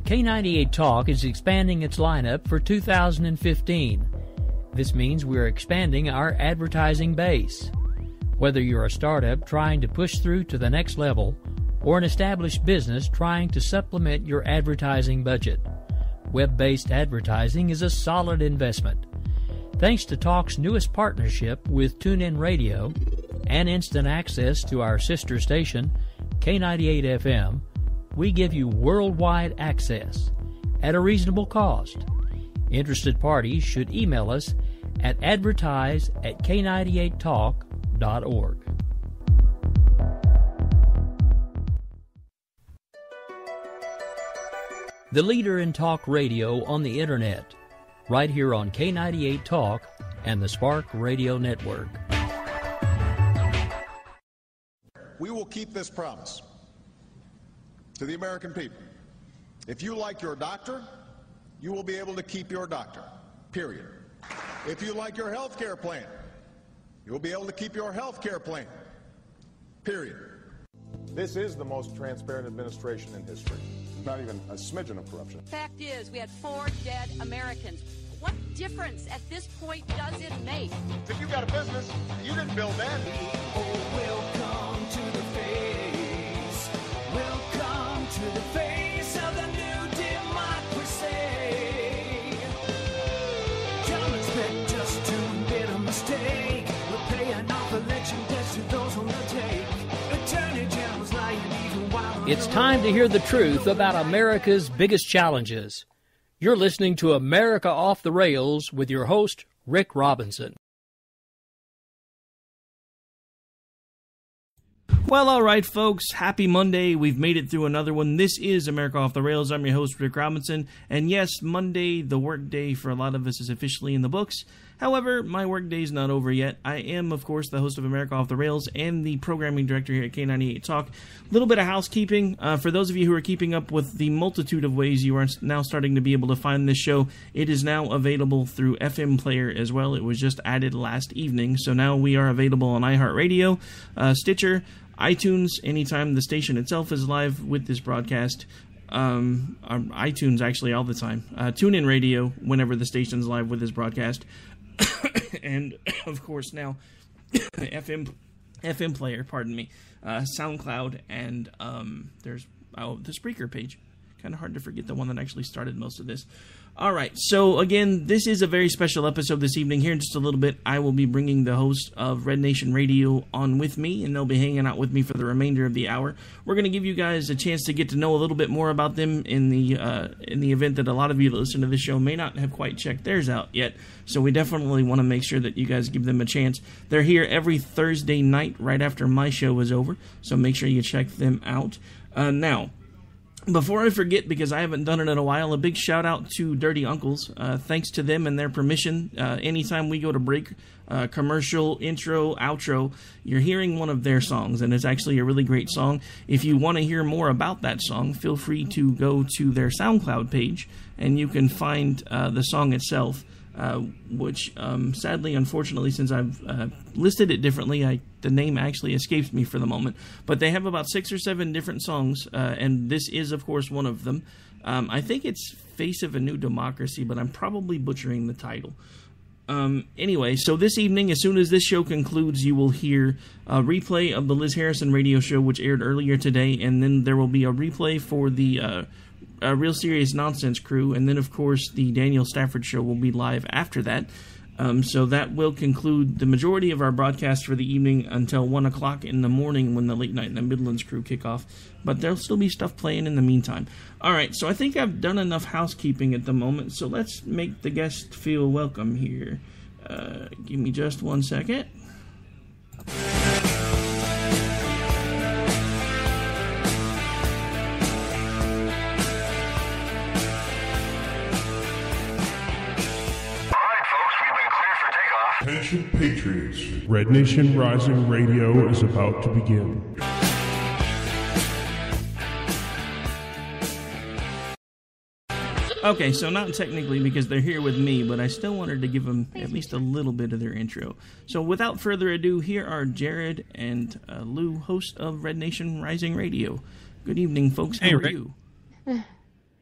K98 Talk is expanding its lineup for 2015. This means we're expanding our advertising base. Whether you're a startup trying to push through to the next level or an established business trying to supplement your advertising budget, web-based advertising is a solid investment. Thanks to Talk's newest partnership with TuneIn Radio and instant access to our sister station, K98 FM, we give you worldwide access at a reasonable cost. Interested parties should email us at advertise@k98talk.org. The leader in talk radio on the Internet, right here on K98 Talk and the Spark Radio Network. We will keep this promise to the American people. If you like your doctor, you will be able to keep your doctor, period. If you like your health care plan, you will be able to keep your health care plan, period. This is the most transparent administration in history. Not even a smidgen of corruption. Fact is, we had 4 dead Americans. What difference at this point does it make? If you got a business, you didn't build that. Oh, welcome to the face. Welcome to the face of the new democracy. Don't expect us to admit a mistake. We're paying off election debts to those on the take. Attorney General's lying even while... It's time to hear the truth about America's biggest challenges. You're listening to America Off the Rails with your host, Rick Robinson. Well, all right, folks. Happy Monday. We've made it through another one. This is America Off the Rails. I'm your host, Rick Robinson. And yes, Monday, the work day for a lot of us, is officially in the books. However, my work day is not over yet. I am, of course, the host of America Off the Rails and the programming director here at K98 Talk. A little bit of housekeeping. For those of you who are keeping up with the multitude of ways you are now starting to be able to find this show, it is now available through FM Player as well. It was just added last evening. So now we are available on iHeartRadio, Stitcher, iTunes, anytime the station itself is live with this broadcast. iTunes, actually, all the time. TuneIn Radio, whenever the station's live with this broadcast. And, of course, now, FM Player, pardon me, SoundCloud, and there's the Spreaker page. Kind of hard to forget the one that actually started most of this. All right, so again, this is a very special episode this evening. Here in just a little bit, I will be bringing the host of Red Nation Radio on with me, and they'll be hanging out with me for the remainder of the hour. We're going to give you guys a chance to get to know a little bit more about them in the event that a lot of you that listen to this show may not have quite checked theirs out yet. So we definitely want to make sure that you guys give them a chance. They're here every Thursday night right after my show is over, so make sure you check them out. Now, before I forget, because I haven't done it in a while, a big shout out to Dirty Uncles. Thanks to them and their permission, anytime we go to break, commercial, intro, outro, you're hearing one of their songs, and it's actually a really great song. If you want to hear more about that song, feel free to go to their SoundCloud page, and you can find the song itself, which sadly, unfortunately, since I've listed it differently, the name actually escapes me for the moment. But they have about 6 or 7 different songs, and this is, of course, one of them. I think it's Face of a New Democracy, but I'm probably butchering the title. Anyway, so this evening, as soon as this show concludes, you will hear a replay of the Liz Harrison radio show, which aired earlier today, and then there will be a replay for the Real Serious Nonsense crew, and then, of course, the Daniel Stafford show will be live after that. So that will conclude the majority of our broadcast for the evening until 1 o'clock in the morning when the Late Night in the Midlands crew kick off. But there'll still be stuff playing in the meantime. All right, so I think I've done enough housekeeping at the moment, so let's make the guest feel welcome here. Give me just 1 second. Attention Patriots, Red Nation Rising Radio is about to begin. Okay, so not technically because they're here with me, but I still wanted to give them at least a little bit of their intro. So without further ado, here are Jared and Lou, host of Red Nation Rising Radio. Good evening, folks. How are you?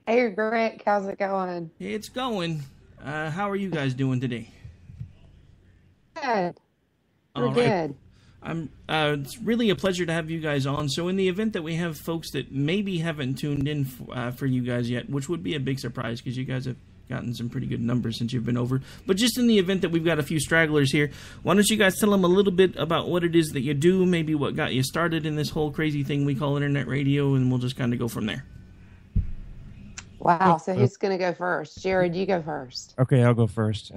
Hey, Greg, how's it going? It's going. How are you guys doing today? Good. We're All right. good. It's really a pleasure to have you guys on. So in the event that we have folks that maybe haven't tuned in for you guys yet, which would be a big surprise because you guys have gotten some pretty good numbers since you've been over. But just in the event that we've got a few stragglers here, why don't you guys tell them a little bit about what it is that you do, maybe what got you started in this whole crazy thing we call internet radio, and we'll just kind of go from there. Wow. So who's going to go first? Jared, you go first. Okay, I'll go first.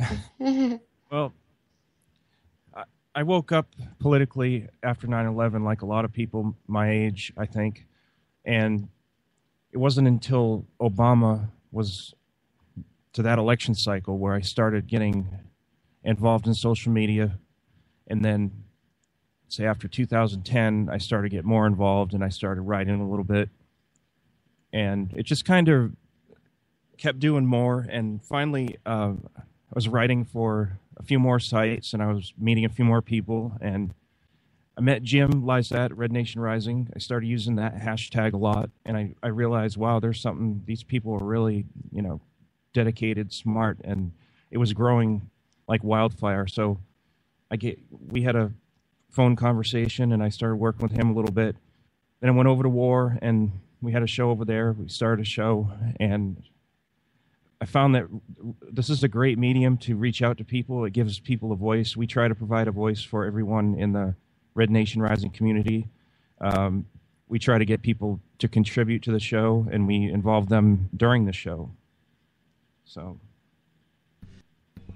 Well, I woke up politically after 9/11 like a lot of people my age, I think. And it wasn't until Obama was to that election cycle where I started getting involved in social media. And then, say, after 2010, I started to get more involved and I started writing a little bit. And it just kind of kept doing more. And finally, I was writing for a few more sites, and I was meeting a few more people, and I met Jim Lizat at Red Nation Rising. I started using that hashtag a lot, and I realized, wow, there's something, these people are really, dedicated, smart, and it was growing like wildfire. So we had a phone conversation, and I started working with him a little bit. Then I went over to War, and we had a show over there. We started a show, and I found that this is a great medium to reach out to people. It gives people a voice. We try to provide a voice for everyone in the Red Nation Rising community. We try to get people to contribute to the show, and we involve them during the show. So,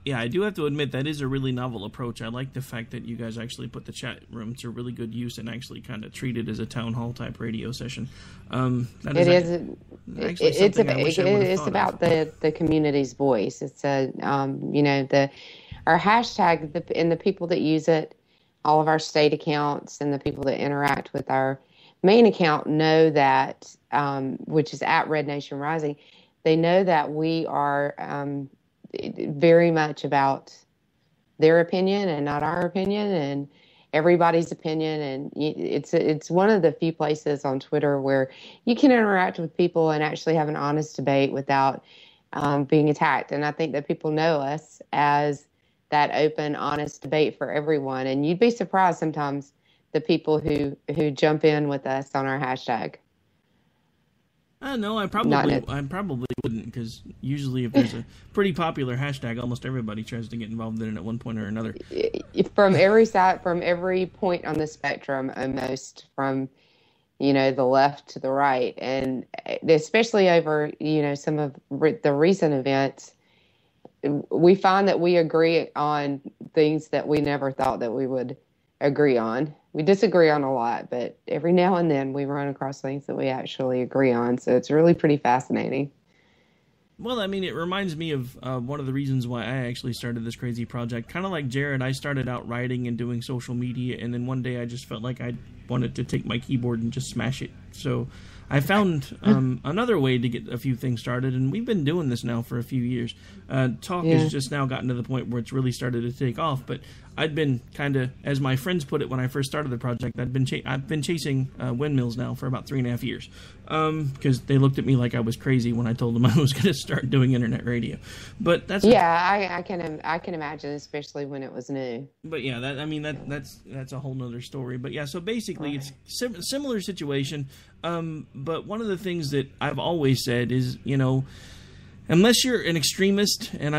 yeah, I do have to admit that is a really novel approach. I like the fact that you guys actually put the chat room to really good use and actually kind of treat it as a town hall type radio session. It's about the community's voice. It's our hashtag and the people that use it, all of our state accounts and the people that interact with our main account know that, which is at Red Nation Rising. They know that we are very much about their opinion and not our opinion, and everybody's opinion. And it's one of the few places on Twitter where you can interact with people and actually have an honest debate without being attacked. And I think that people know us as that open, honest debate for everyone. And you'd be surprised sometimes the people who jump in with us on our hashtag. No, I probably wouldn't, because usually if there's a pretty popular hashtag, almost everybody tries to get involved in it at one point or another. From every side, from every point on the spectrum, almost from the left to the right, and especially over some of the recent events, we find that we agree on things that we never thought that we would agree on. We disagree on a lot, but every now and then we run across things that we actually agree on. So it's really pretty fascinating. Well, I mean, it reminds me of one of the reasons why I actually started this crazy project. Kind of like Jared, I started out writing and doing social media, and then one day I just felt like I wanted to take my keyboard and just smash it. So I found another way to get a few things started, and we've been doing this now for a few years. Talk has just now gotten to the point where it's really started to take off, but I'd been kind of, as my friends put it when I first started the project, I've been chasing windmills now for about 3.5 years, because they looked at me like I was crazy when I told them I was going to start doing internet radio. But that's I can imagine, especially when it was new. But yeah, that's a whole nother story. But yeah, so basically it's similar situation. But one of the things that I've always said is, unless you're an extremist, and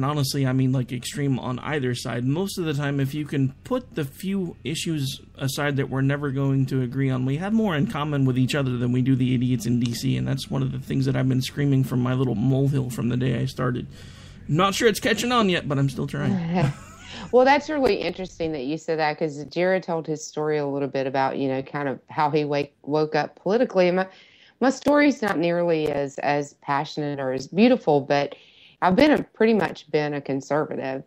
honestly, I mean like extreme on either side, most of the time, if you can put the few issues aside that we're never going to agree on, we have more in common with each other than we do the idiots in D.C., and that's one of the things that I've been screaming from my little molehill from the day I started. I'm not sure it's catching on yet, but I'm still trying. Well, that's really interesting that you said that, because Jared told his story a little bit about, kind of how he woke up politically. And my story's not nearly as passionate or as beautiful, but I've pretty much been a conservative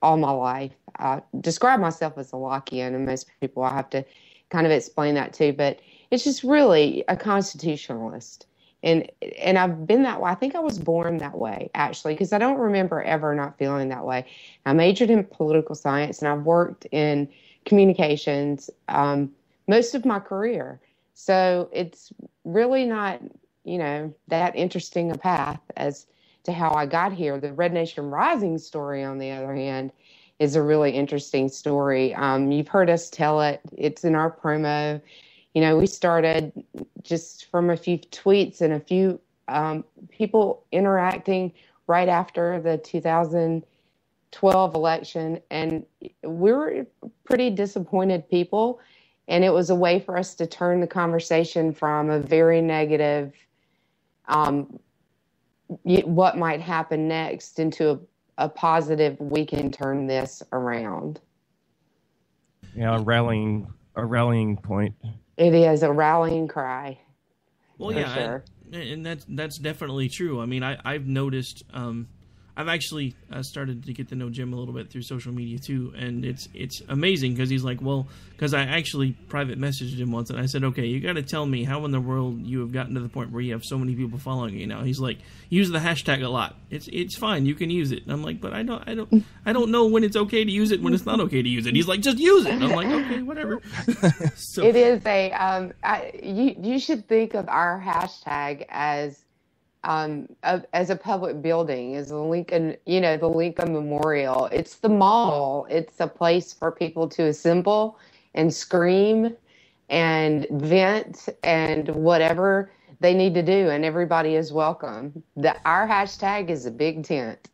all my life. I describe myself as a Lockean, and most people I have to kind of explain that too, but it's just really a constitutionalist. And I've been that way. I think I was born that way, actually, because I don't remember ever not feeling that way. I majored in political science, and I've worked in communications most of my career. So it's really not that interesting a path as to how I got here. The Red Nation Rising story, on the other hand, is a really interesting story. You've heard us tell it. It's in our promo. We started just from a few tweets and a few people interacting right after the 2012 election, and we were pretty disappointed people, and it was a way for us to turn the conversation from a very negative what might happen next into a positive, we can turn this around. Yeah, a rallying point. It is a rallying cry. Well, yeah, sure. And that's definitely true. I mean, I've noticed. I've actually started to get to know Jim a little bit through social media too, and it's amazing because he's like, well, because I actually private messaged him once, and I said, okay, you got to tell me how in the world you have gotten to the point where you have so many people following you now. He's like, use the hashtag a lot. It's fine, you can use it. And I'm like, but I don't know when it's okay to use it, when it's not okay to use it. He's like, just use it. And I'm like, okay, whatever. So, it is you should think of our hashtag as a public building, as the Lincoln Memorial. It's the mall. It's a place for people to assemble and scream and vent and whatever they need to do, and everybody is welcome. Our hashtag is a big tent.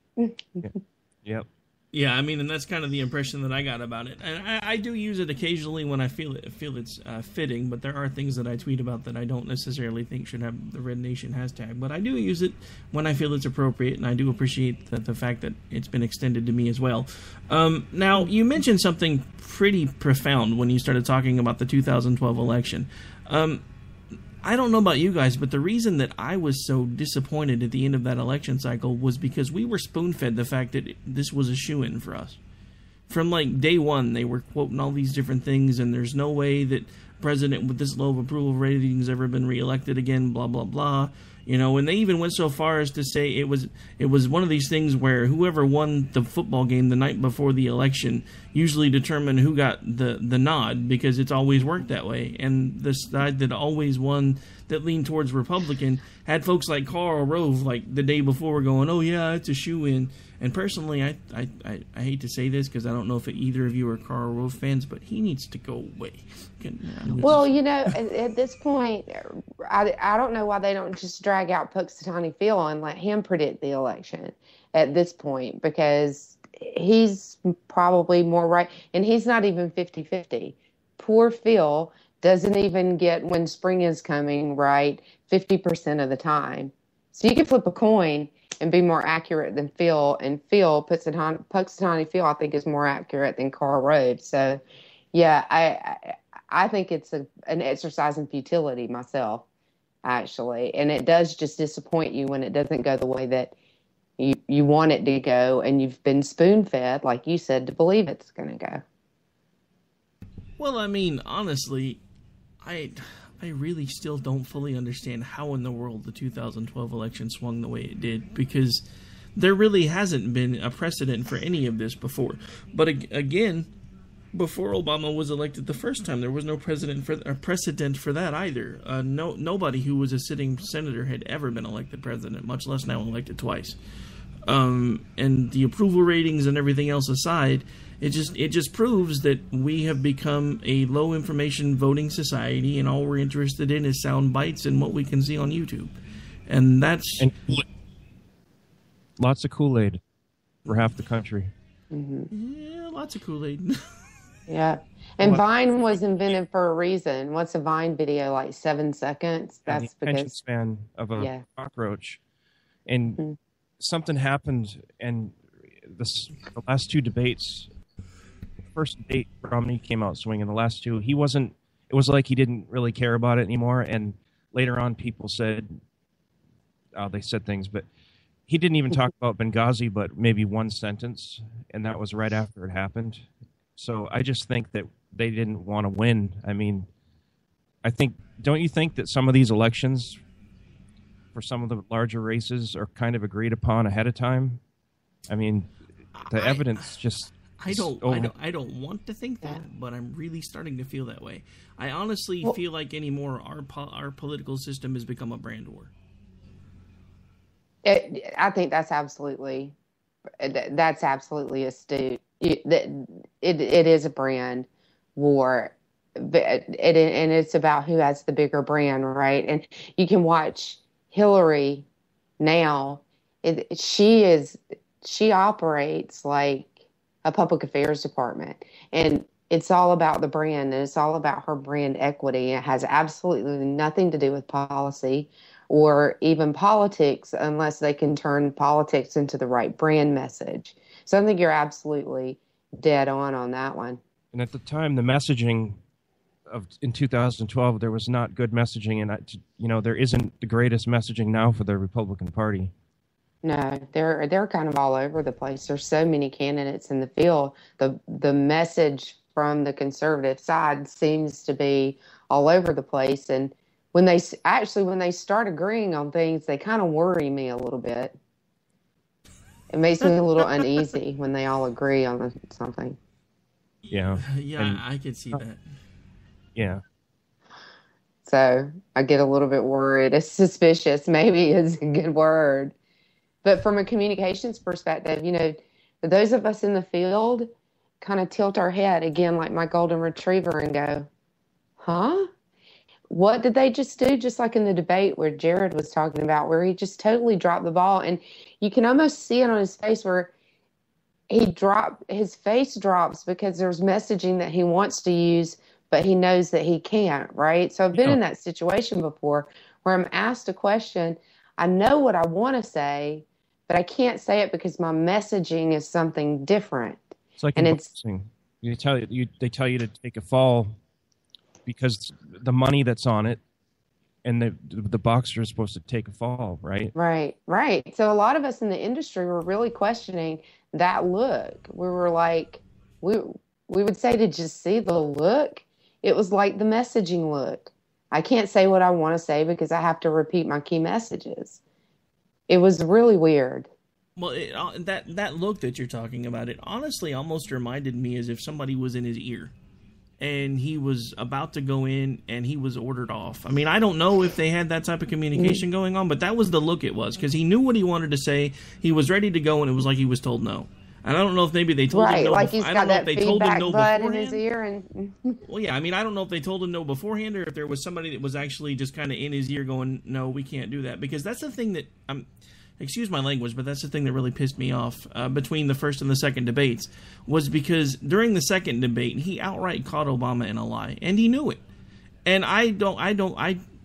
Yep. Yeah, I mean, and that's kind of the impression that I got about it. And I do use it occasionally when I feel it's fitting, but there are things that I tweet about that I don't necessarily think should have the Red Nation hashtag. But I do use it when I feel it's appropriate, and I do appreciate the fact that it's been extended to me as well. Now, you mentioned something pretty profound when you started talking about the 2012 election. I don't know about you guys, but the reason that I was so disappointed at the end of that election cycle was because we were spoon-fed the fact that this was a shoo-in for us. From like day one, they were quoting all these different things, and there's no way that president with this low of approval rating has ever been reelected again, blah, blah, blah. And they even went so far as to say it was one of these things where whoever won the football game the night before the election usually determined who got the nod, because it's always worked that way. And the side that always won, that leaned towards Republican, had folks like Karl Rove like the day before going, oh yeah, it's a shoo-in. And personally, I hate to say this because I don't know if either of you are Karl Rove fans, but he needs to go away. Well, at this point, I don't know why they don't just drag out Punxsutawney Phil and let him predict the election at this point, because he's probably more right. And he's not even 50-50. Poor Phil doesn't even get when spring is coming right 50% of the time. So you can flip a coin and be more accurate than Phil, and Punxsutawney Phil, I think, is more accurate than Karl Rove. So, yeah, I think it's an exercise in futility myself, actually, and it does just disappoint you when it doesn't go the way that you want it to go, and you've been spoon-fed, like you said, to believe it's going to go. Well, I mean, honestly, I really still don't fully understand how in the world the 2012 election swung the way it did, because there really hasn't been a precedent for any of this before. But again, before Obama was elected the first time, there was no precedent for that either. Nobody who was a sitting senator had ever been elected president, much less now elected twice. And the approval ratings and everything else aside, it just proves that we have become a low information voting society, and all we're interested in is sound bites and what we can see on YouTube. And that's lots of Kool-Aid for half the country. Mm-hmm. Yeah, lots of Kool-Aid. Yeah. And Vine was invented for a reason. What's a Vine video, like 7 seconds? That's the attention span of a cockroach. And something happened, and the last two debates, first debate, Romney came out swinging. The last two, it was like he didn't really care about it anymore. And later on, people said, they said things, but he didn't even talk about Benghazi, but maybe one sentence, and that was right after it happened. So I just think that they didn't want to win. I mean, don't you think that some of these elections for some of the larger races are kind of agreed upon ahead of time? I mean, the evidence just I don't want to think that, but I'm really starting to feel that way. I honestly feel like anymore our political system has become a brand war. I think that's absolutely astute. It is a brand war, and it's about who has the bigger brand, right? And you can watch Hillary now. She operates like a public affairs department, and it's all about the brand, and it's all about her brand equity. It has absolutely nothing to do with policy or even politics unless they can turn politics into the right brand message. So I think you're absolutely dead on that one. And at the time, the messaging in 2012, there was not good messaging, and there isn't the greatest messaging now for the Republican Party. No, they're kind of all over the place. There's so many candidates in the field. The message from the conservative side seems to be all over the place. And when they start agreeing on things, they kind of worry me a little bit. It makes me a little uneasy when they all agree on something. Yeah. Yeah, I could see that. Yeah. So I get a little bit worried. It's suspicious, maybe is a good word. But from a communications perspective, those of us in the field kind of tilt our head again, like my golden retriever, and go, huh? What did they just do? Just like in the debate where Jared was talking about, where he just totally dropped the ball. And you can almost see it on his face where his face drops because there's messaging that he wants to use, but he knows that he can't, right? So I've been in that situation before where I'm asked a question. I know what I want to say, but I can't say it because my messaging is something different. It's like boxing. They tell you to take a fall because the money that's on it, and the boxer is supposed to take a fall, right? Right. So a lot of us in the industry were really questioning that look. We were like, we would say to just see the look. It was like the messaging look. I can't say what I want to say because I have to repeat my key messages. It was really weird. Well, that look that you're talking about, it honestly almost reminded me as if somebody was in his ear and he was about to go in and he was ordered off. I mean, I don't know if they had that type of communication going on, but that was the look it was, because he knew what he wanted to say. He was ready to go, and it was like he was told no. And I don't know if maybe they told him no. Like he's got that feedback bud in his ear. Well, yeah, I mean, I don't know if they told him no beforehand or if there was somebody that was actually just kind of in his ear going, no, we can't do that. Because that's the thing that, excuse my language, but that's the thing that really pissed me off between the first and the second debates, was because during the second debate, he outright caught Obama in a lie, and he knew it. And I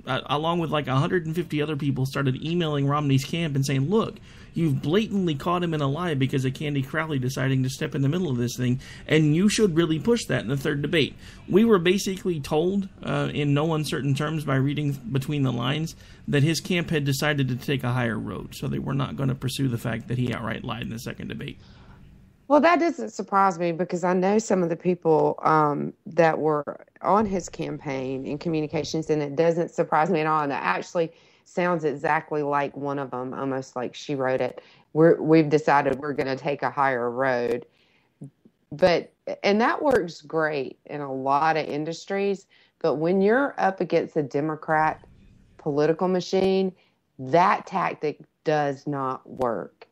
along with like 150 other people, started emailing Romney's camp and saying, look, you've blatantly caught him in a lie because of Candy Crowley deciding to step in the middle of this thing, and you should really push that in the third debate. We were basically told, in no uncertain terms by reading between the lines, that his camp had decided to take a higher road, so they were not going to pursue the fact that he outright lied in the second debate. Well, that doesn't surprise me because I know some of the people that were on his campaign in communications, and it doesn't surprise me at all. And it actually sounds exactly like one of them, almost like she wrote it. We've decided we're going to take a higher road. And that works great in a lot of industries. But when you're up against a Democrat political machine, that tactic does not work.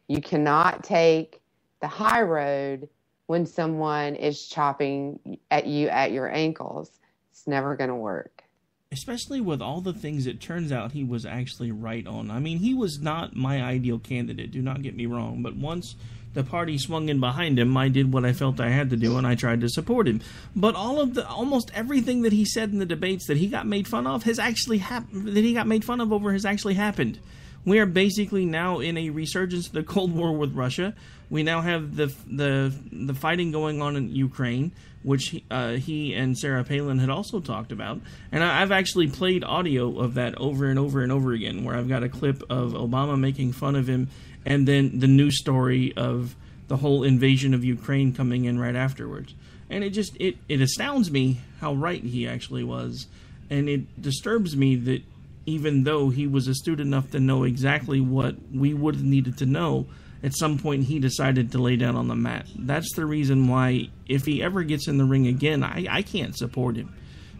You cannot take the high road when someone is chopping at you at your ankles. It's never going to work. Especially with all the things it turns out he was actually right on. I mean, he was not my ideal candidate, do not get me wrong, but once the party swung in behind him, I did what I felt I had to do, and I tried to support him. But almost everything that he said in the debates that he got made fun of has actually happened. That he got made fun of over has actually happened. We are basically now in a resurgence of the Cold War with Russia. We now have the fighting going on in Ukraine, which he and Sarah Palin had also talked about. And I've actually played audio of that over and over and over again, where I've got a clip of Obama making fun of him, and then the news story of the whole invasion of Ukraine coming in right afterwards. And it astounds me how right he actually was. And it disturbs me that even though he was astute enough to know exactly what we would have needed to know, at some point he decided to lay down on the mat. That's the reason why if he ever gets in the ring again, I can't support him,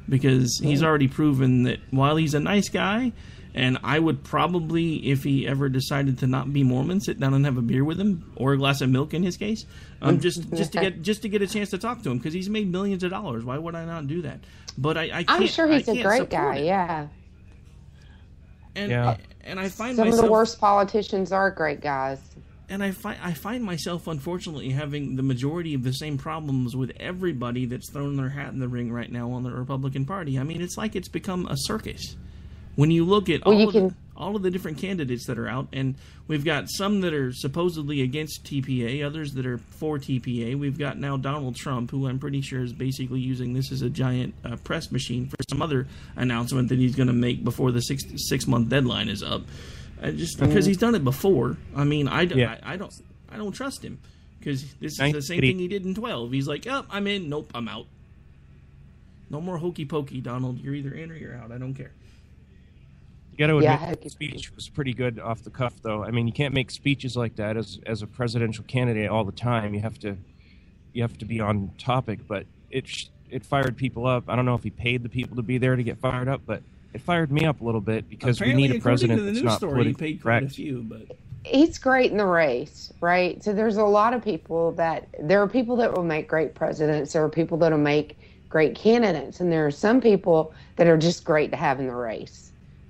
because he's already proven that while he's a nice guy, and I would probably, if he ever decided to not be Mormon, sit down and have a beer with him, or a glass of milk in his case, just to get a chance to talk to him, because he's made millions of dollars. Why would I not do that? But I can't. I'm sure he's a great guy. It. Yeah. And I find some of the worst politicians are great guys. And I find myself, unfortunately, having the majority of the same problems with everybody that's thrown their hat in the ring right now on the Republican Party. I mean, it's like it's become a circus. When you look at all of the different candidates that are out, and we've got some that are supposedly against TPA, others that are for TPA. We've got now Donald Trump, who I'm pretty sure is basically using this as a giant press machine for some other announcement that he's going to make before the six-month deadline is up. Just because he's done it before. I mean, I don't trust him, because this is the same thing he did in 12. He's like, "Oh, I'm in. Nope, I'm out." No more hokey pokey, Donald. You're either in or you're out. I don't care. You got to admit, the speech was pretty good off the cuff, though. I mean, you can't make speeches like that as a presidential candidate all the time. You have to be on topic. But it fired people up. I don't know if he paid the people to be there to get fired up, but it fired me up a little bit, because apparently, we need a president that's not politically he paid correct. Quite a few, but he's great in the race, right? So there's a lot of people there are people that will make great presidents. There are people that will make great candidates, and there are some people that are just great to have in the race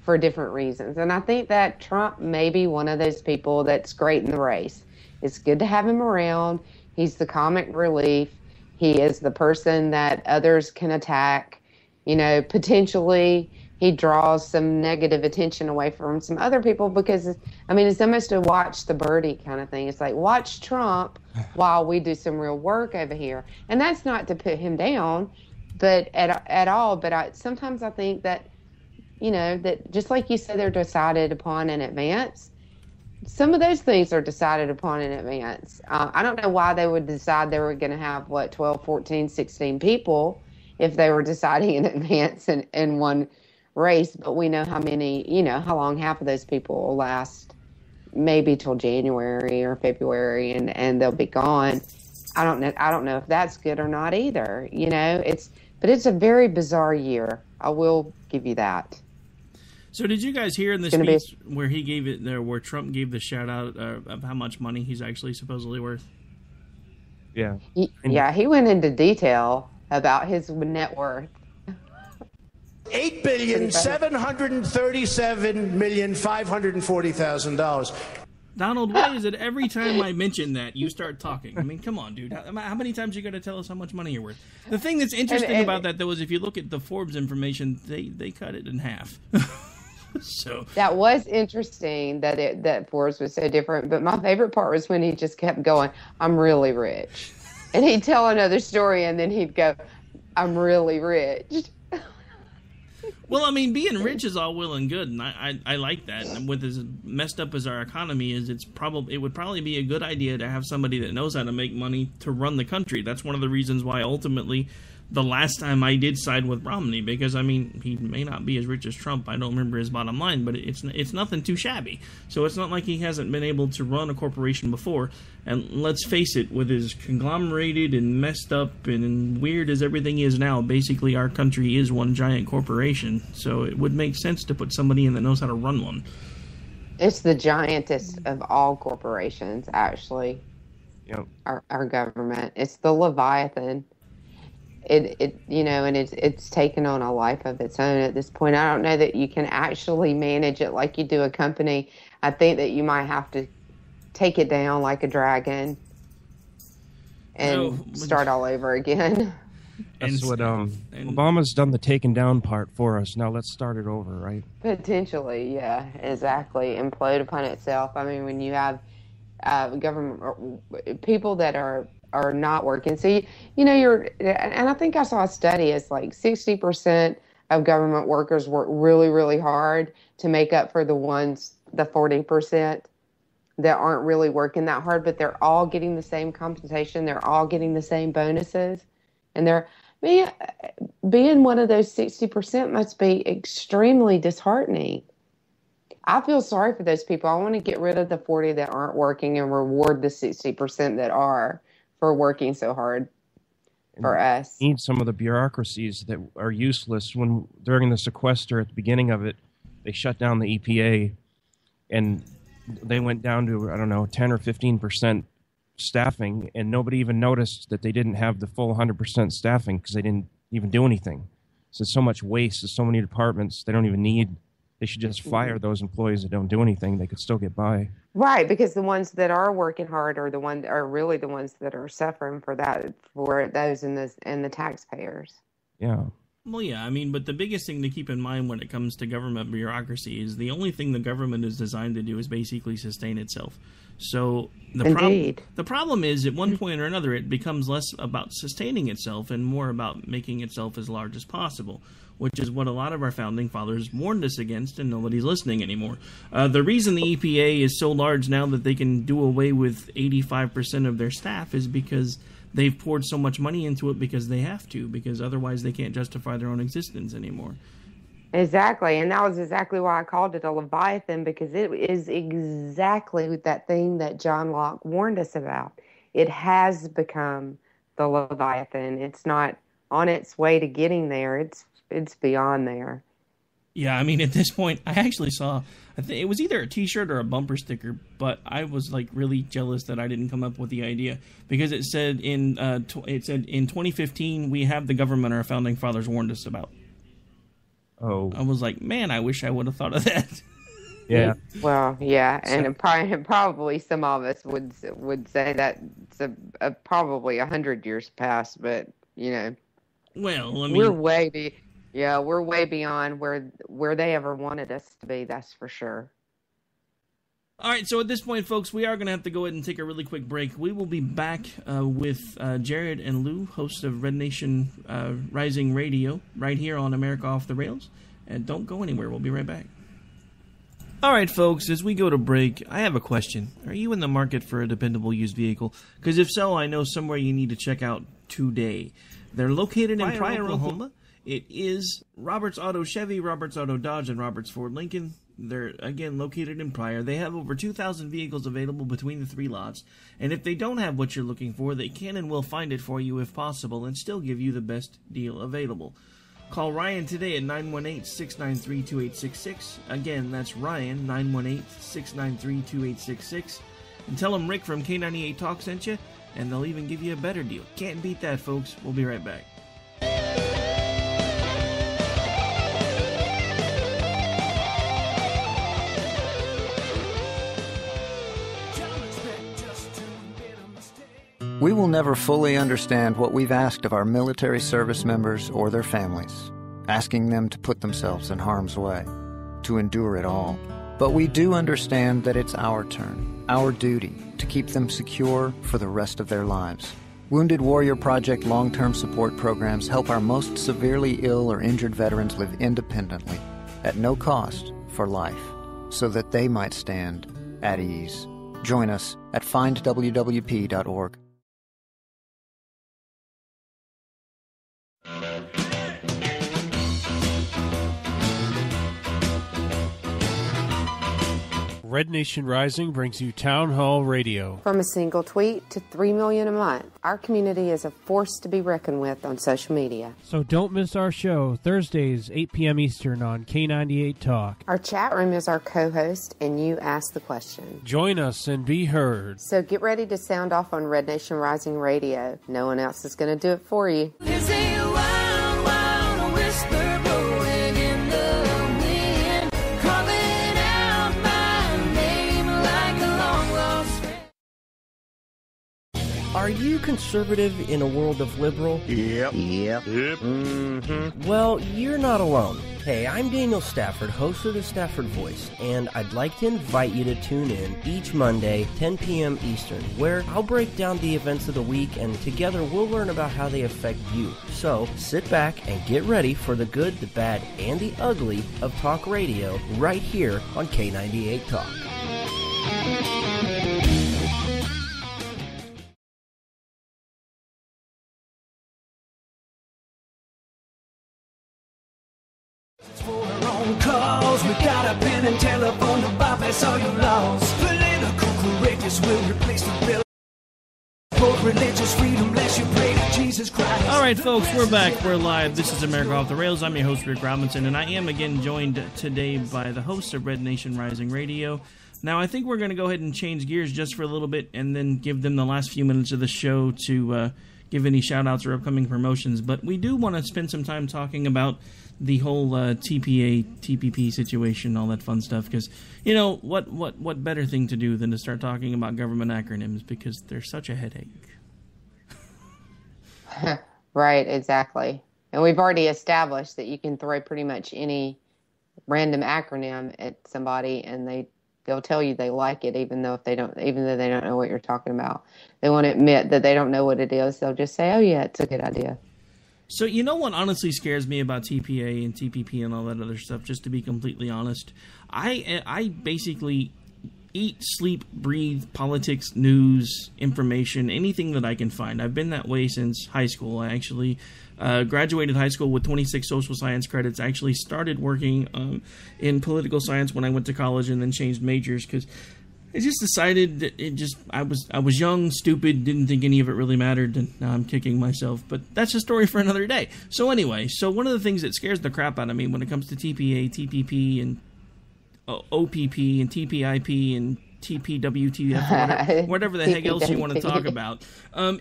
for different reasons. And I think that Trump may be one of those people that's great in the race. It's good to have him around. He's the comic relief. He is the person that others can attack. You know, potentially he draws some negative attention away from some other people, because, I mean, it's almost a watch the birdie kind of thing. It's like, watch Trump while we do some real work over here. And that's not to put him down, but at all. But sometimes I think that, you know, that just like you said, they're decided upon in advance. Some of those things are decided upon in advance. I don't know why they would decide they were going to have, 12, 14, 16 people if they were deciding in advance in one race. But we know how many, you know, how long half of those people will last, maybe till January or February, and they'll be gone. I don't know if that's good or not either. You know, but it's a very bizarre year. I will give you that. So did you guys hear in the speech where he gave it there, where Trump gave the shout out of how much money he's actually supposedly worth? Yeah. He went into detail about his net worth. $8,737,540,000. Donald, why is it every time I mention that you start talking? I mean, come on, dude. How many times you got to tell us how much money you're worth? The thing that's interesting about that, though, is if you look at the Forbes information, they cut it in half. So that was interesting that Forbes was so different. But my favorite part was when he just kept going, "I'm really rich," and he'd tell another story, and then he'd go, "I'm really rich." Well, I mean, being rich is all well and good, and I like that. And with as messed up as our economy is, it would probably be a good idea to have somebody that knows how to make money to run the country. That's one of the reasons why ultimately the last time I did side with Romney, because, I mean, he may not be as rich as Trump. I don't remember his bottom line, but it's nothing too shabby. So it's not like he hasn't been able to run a corporation before. And let's face it, with as conglomerated and messed up and weird as everything is now, basically our country is one giant corporation. So it would make sense to put somebody in that knows how to run one. It's the giantest of all corporations, actually. Yep. Our government. It's the Leviathan. It you know, and it's taken on a life of its own at this point. I don't know that you can actually manage it like you do a company. I think that you might have to take it down like a dragon and start all over again. That's what Obama's done, the taking down part for us. Now let's start it over, right? Potentially, yeah, exactly. Implode upon itself. I mean, when you have government people that are not working. So, you know, and I think I saw a study, it's like 60% of government workers work really, really hard to make up for the 40% that aren't really working that hard, but they're all getting the same compensation. They're all getting the same bonuses. And being one of those 60% must be extremely disheartening. I feel sorry for those people. I want to get rid of the 40 that aren't working and reward the 60% that are for working so hard for us. Need some of the bureaucracies that are useless. When during the sequester at the beginning of it, they shut down the EPA, and they went down to, I don't know, 10 or 15% staffing, and nobody even noticed that they didn't have the full 100% staffing because they didn't even do anything. So there's so much waste. There's so many departments they don't even need. They should just fire those employees that don't do anything. They could still get by. Right, because the ones that are working hard are really the ones that are suffering for those and the taxpayers. Yeah. Well, yeah, I mean, but the biggest thing to keep in mind when it comes to government bureaucracy is the only thing the government is designed to do is basically sustain itself. So the problem is, at one point or another, it becomes less about sustaining itself and more about making itself as large as possible, which is what a lot of our founding fathers warned us against, and nobody's listening anymore. The reason the EPA is so large now that they can do away with 85% of their staff is because they've poured so much money into it because they have to, because otherwise they can't justify their own existence anymore. Exactly, and that was exactly why I called it a Leviathan, because it is exactly that thing that John Locke warned us about. It has become the Leviathan. It's not on its way to getting there. It's beyond there. Yeah, I mean, at this point, I actually saw, I think it was either a T-shirt or a bumper sticker, but I was like really jealous that I didn't come up with the idea, because it said in 2015 we have the government our founding fathers warned us about. Oh, I was like, man, I wish I would have thought of that. Yeah. Well, yeah, and probably some of us would say that it's probably 100 years past, but you know, well, I mean, we're way beyond where they ever wanted us to be. That's for sure. All right, so at this point, folks, we are going to have to go ahead and take a really quick break. We will be back with Jared and Lou, hosts of Red Nation Rising Radio, right here on America Off the Rails. And don't go anywhere. We'll be right back. All right, folks, as we go to break, I have a question. Are you in the market for a dependable used vehicle? Because if so, I know somewhere you need to check out today. They're located in Pryor, Oklahoma. It is Roberts Auto Chevy, Roberts Auto Dodge, and Roberts Ford Lincoln. They're, again, located in Pryor. They have over 2,000 vehicles available between the three lots. And if they don't have what you're looking for, they can and will find it for you if possible and still give you the best deal available. Call Ryan today at 918-693-2866. Again, that's Ryan, 918-693-2866. And tell them Rick from K98 Talk sent you, and they'll even give you a better deal. Can't beat that, folks. We'll be right back. We will never fully understand what we've asked of our military service members or their families, asking them to put themselves in harm's way, to endure it all. But we do understand that it's our turn, our duty, to keep them secure for the rest of their lives. Wounded Warrior Project long-term support programs help our most severely ill or injured veterans live independently, at no cost, for life, so that they might stand at ease. Join us at findwwp.org. Red Nation Rising brings you Town Hall Radio. From a single tweet to 3 million a month, our community is a force to be reckoned with on social media. So don't miss our show, Thursdays, 8 p.m. Eastern on K98 Talk. Our chat room is our co-host, and you ask the question. Join us and be heard. So get ready to sound off on Red Nation Rising Radio. No one else is going to do it for you. There's a wild, wild whisper blowing in the wind, calling out my name like a long lost friend. Are you conservative in a world of liberal? Yep. Well, you're not alone. Hey, I'm Daniel Stafford, host of the Stafford Voice, and I'd like to invite you to tune in each Monday, 10 p.m. Eastern, where I'll break down the events of the week, and together we'll learn about how they affect you. So, sit back and get ready for the good, the bad, and the ugly of talk radio right here on K98 Talk. For her own phone calls without a pen and telephone to bypass all your laws. Political correctness will replace the bill. For religious freedom, lest you pray to Jesus Christ. All right, folks, we're back. We're live. This is America Off the Rails. I'm your host, Rick Robinson, and I am again joined today by the hosts of Red Nation Rising Radio. Now, I think we're going to go ahead and change gears just for a little bit and then give them the last few minutes of the show to give any shout-outs or upcoming promotions. But we do want to spend some time talking about the whole TPA, TPP situation, all that fun stuff. Because, you know, what better thing to do than to start talking about government acronyms, because they're such a headache. Right, exactly. And we've already established that you can throw pretty much any random acronym at somebody and they'll tell you they like it, even though they don't know what you're talking about. They won't admit that they don't know what it is. They'll just say, "Oh yeah, it's a good idea." So you know what honestly scares me about TPA and TPP and all that other stuff, just to be completely honest? I basically eat, sleep, breathe politics, news, information, anything that I can find. I've been that way since high school. I actually graduated high school with 26 social science credits. I actually started working in political science when I went to college and then changed majors because I just decided that I was young, stupid, didn't think any of it really mattered, and now I'm kicking myself. But that's a story for another day. So anyway, one of the things that scares the crap out of me when it comes to TPA, TPP, and OPP, and TPIP, and TPWTF, whatever the heck else you want to talk about,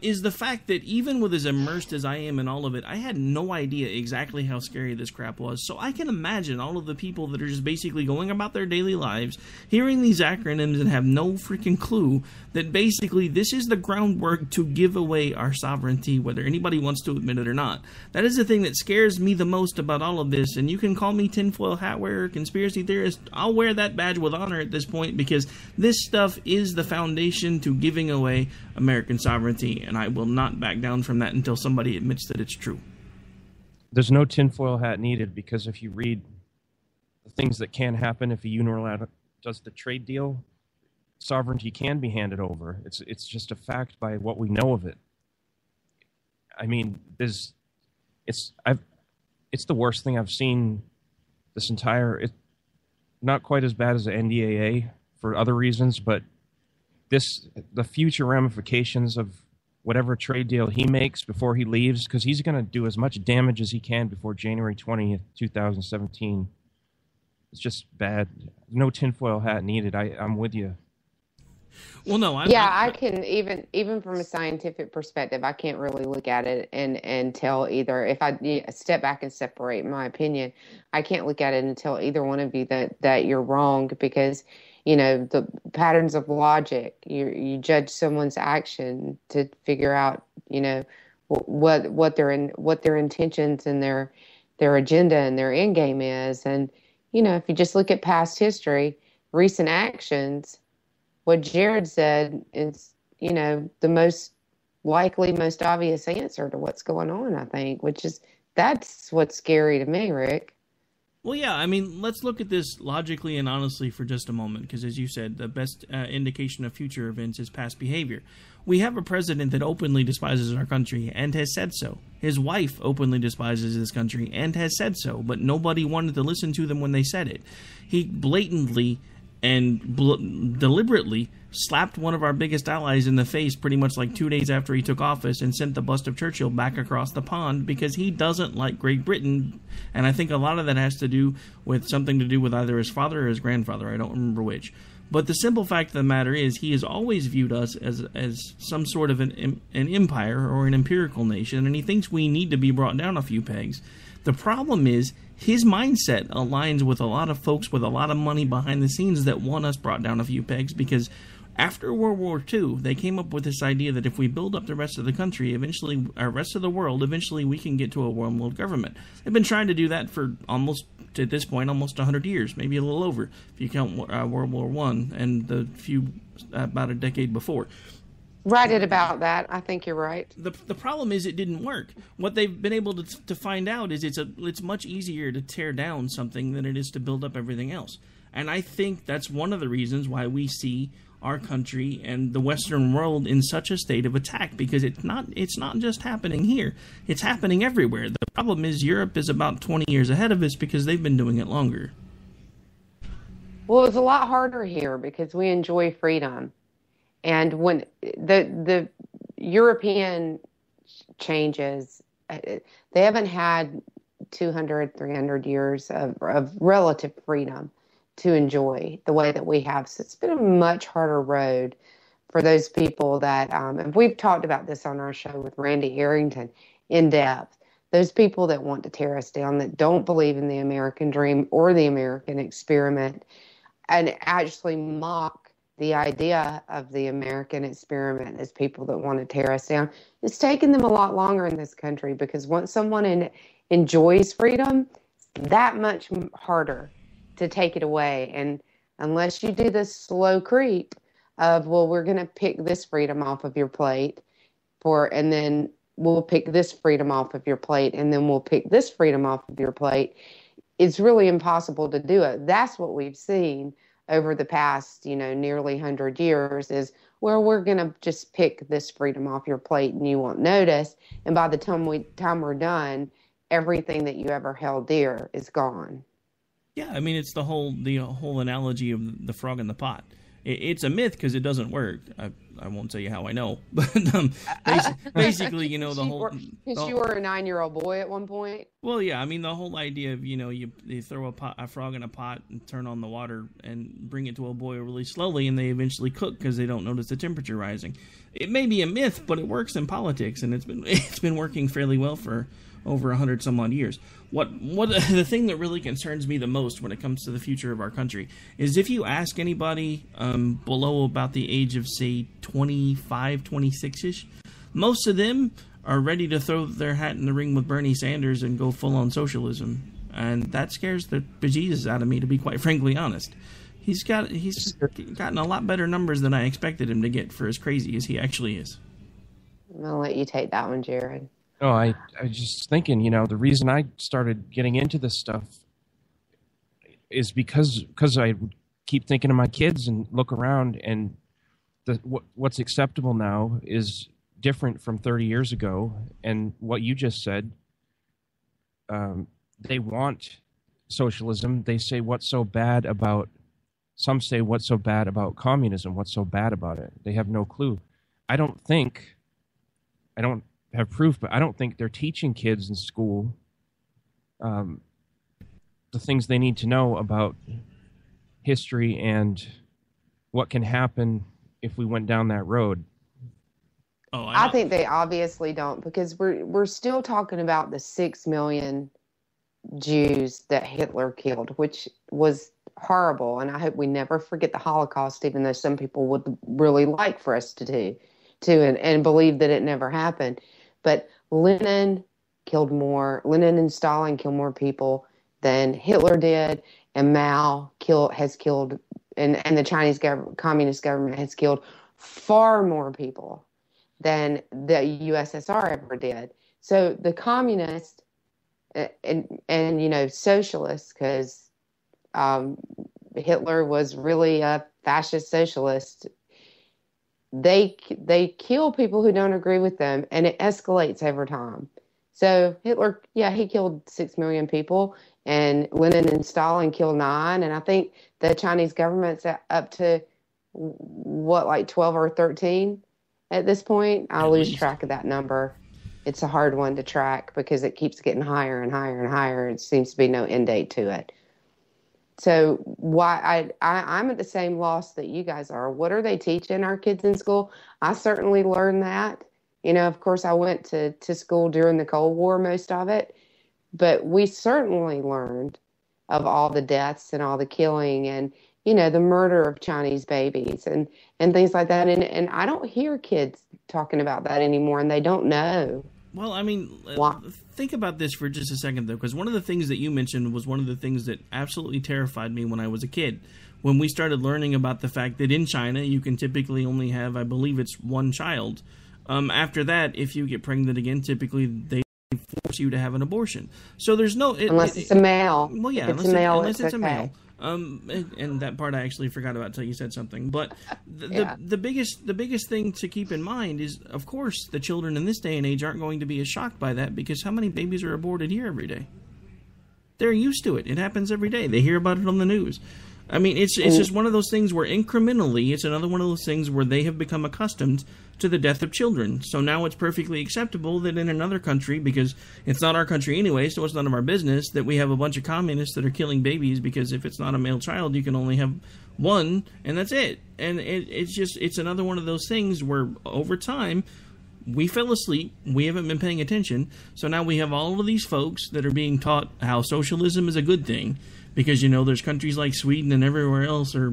is the fact that even with as immersed as I am in all of it, I had no idea exactly how scary this crap was. So I can imagine all of the people that are just basically going about their daily lives, hearing these acronyms and have no freaking clue that basically this is the groundwork to give away our sovereignty, whether anybody wants to admit it or not. That is the thing that scares me the most about all of this, and you can call me tinfoil hat wearer, conspiracy theorist. I'll wear that badge with honor at this point, because this stuff is the foundation to giving away American sovereignty, and I will not back down from that until somebody admits that it's true. There's no tinfoil hat needed, because if you read the things that can happen if a unilateral does the trade deal, sovereignty can be handed over. It's just a fact by what we know of it. I mean, it's the worst thing I've seen this entire. Not quite as bad as the NDAA for other reasons, but the future ramifications of whatever trade deal he makes before he leaves, because he's going to do as much damage as he can before January 20th, 2017. It's just bad. No tinfoil hat needed. I'm with you. Well, no, I can even from a scientific perspective, I can't really look at it and tell either. If I step back and separate my opinion, I can't look at it and tell either one of you that you're wrong, because the patterns of logic. You judge someone's action to figure out what their intentions and their agenda and their end game is, and if you just look at past history, recent actions. What Jared said is, the most likely, most obvious answer to what's going on, I think, that's what's scary to me, Rick. Well, yeah, I mean, let's look at this logically and honestly for just a moment, because as you said, the best indication of future events is past behavior. We have a president that openly despises our country and has said so. His wife openly despises this country and has said so, but nobody wanted to listen to them when they said it. He blatantly and deliberately slapped one of our biggest allies in the face pretty much like 2 days after he took office, and sent the bust of Churchill back across the pond because he doesn't like Great Britain. And I think a lot of that has to do with something to do with either his father or his grandfather. I don't remember which. But the simple fact of the matter is he has always viewed us as some sort of an empire or an empirical nation, and he thinks we need to be brought down a few pegs. The problem is his mindset aligns with a lot of folks with a lot of money behind the scenes that want us brought down a few pegs, because after World War II, they came up with this idea that if we build up the rest of the country, eventually, our rest of the world, eventually we can get to a one world government. They've been trying to do that for almost 100 years, maybe a little over, if you count World War I and the few, about a decade before. Right about that. I think you're right. The problem is it didn't work. What they've been able to find out is it's much easier to tear down something than it is to build up everything else. And I think that's one of the reasons why we see our country and the Western world in such a state of attack, because it's not just happening here. It's happening everywhere. The problem is Europe is about 20 years ahead of us because they've been doing it longer. Well, it's a lot harder here because we enjoy freedom. And when the European changes, they haven't had 200, 300 years of relative freedom to enjoy the way that we have. So it's been a much harder road for those people that, and we've talked about this on our show with Randy Arrington in depth, those people that want to tear us down, that don't believe in the American dream or the American experiment, and actually mock the idea of the American experiment as people that want to tear us down. It's taken them a lot longer in this country because once someone enjoys freedom, it's that much harder to take it away. And unless you do this slow creep of, well, we're going to pick this freedom off of your plate and then we'll pick this freedom off of your plate, and then we'll pick this freedom off of your plate, it's really impossible to do it. That's what we've seen over the past, nearly 100 years is, well, we're going to just pick this freedom off your plate and you won't notice. And by the time we're done, everything that you ever held dear is gone. Yeah, I mean, it's the whole analogy of the frog in the pot. It's a myth because it doesn't work. I won't tell you how I know, but basically, the whole. Because you were a 9-year-old boy at one point. Well, yeah, I mean the whole idea of you throw a frog in a pot and turn on the water and bring it to a boil really slowly, and they eventually cook because they don't notice the temperature rising. It may be a myth, but it works in politics, and it's been working fairly well for over 100 some odd years. What the thing that really concerns me the most when it comes to the future of our country is if you ask anybody below about the age of, say, 25, 26-ish, most of them are ready to throw their hat in the ring with Bernie Sanders and go full-on socialism. And that scares the bejesus out of me, to be quite frankly honest. He's gotten a lot better numbers than I expected him to get for as crazy as he actually is. I'm going to let you take that one, Jared. Oh, I was just thinking, the reason I started getting into this stuff is because I keep thinking of my kids and look around, and what's acceptable now is different from 30 years ago. And what you just said, they want socialism. They say, some say, what's so bad about communism? What's so bad about it? They have no clue. I don't have proof, but I don't think they're teaching kids in school the things they need to know about history and what can happen if we went down that road. Oh, I think they obviously don't, because we're still talking about the 6 million Jews that Hitler killed, which was horrible, and I hope we never forget the Holocaust, even though some people would really like for us to and believe that it never happened. But Lenin and Stalin killed more people than Hitler did, and Mao has killed, and the Chinese communist government has killed far more people than the USSR ever did. So the communists and socialists, because Hitler was really a fascist socialist, they kill people who don't agree with them, and it escalates over time. So Hitler, he killed 6 million people, and Lenin and Stalin killed 9, and I think the Chinese government's up to, 12 or 13 at this point? I lose track of that number. It's a hard one to track because it keeps getting higher and higher and higher. It seems to be no end date to it. So I'm at the same loss that you guys are. What are they teaching our kids in school? I certainly learned that. Of course, I went to school during the Cold War, most of it. But we certainly learned of all the deaths and all the killing and, the murder of Chinese babies and things like that. And I don't hear kids talking about that anymore, and they don't know. Well, I mean, think about this for just a second, though, because one of the things that you mentioned was one of the things that absolutely terrified me when I was a kid. When we started learning about the fact that in China, you can typically only have, I believe it's one child. After that, if you get pregnant again, typically they force you to have an abortion. So there's no... unless it's a male. Well, yeah, unless it's a male. And that part I actually forgot about until you said something. But the biggest thing to keep in mind is, of course, the children in this day and age aren't going to be as shocked by that, because how many babies are aborted here every day? They're used to it. It happens every day. They hear about it on the news. I mean, it's just one of those things where incrementally, it's another one of those things where they have become accustomed to the death of children. So now it's perfectly acceptable that in another country, because it's not our country anyway, so it's none of our business, that we have a bunch of communists that are killing babies, because if it's not a male child, you can only have one, and that's it. And it's another one of those things where over time, we fell asleep, we haven't been paying attention, so now we have all of these folks that are being taught how socialism is a good thing, because, there's countries like Sweden and everywhere else, or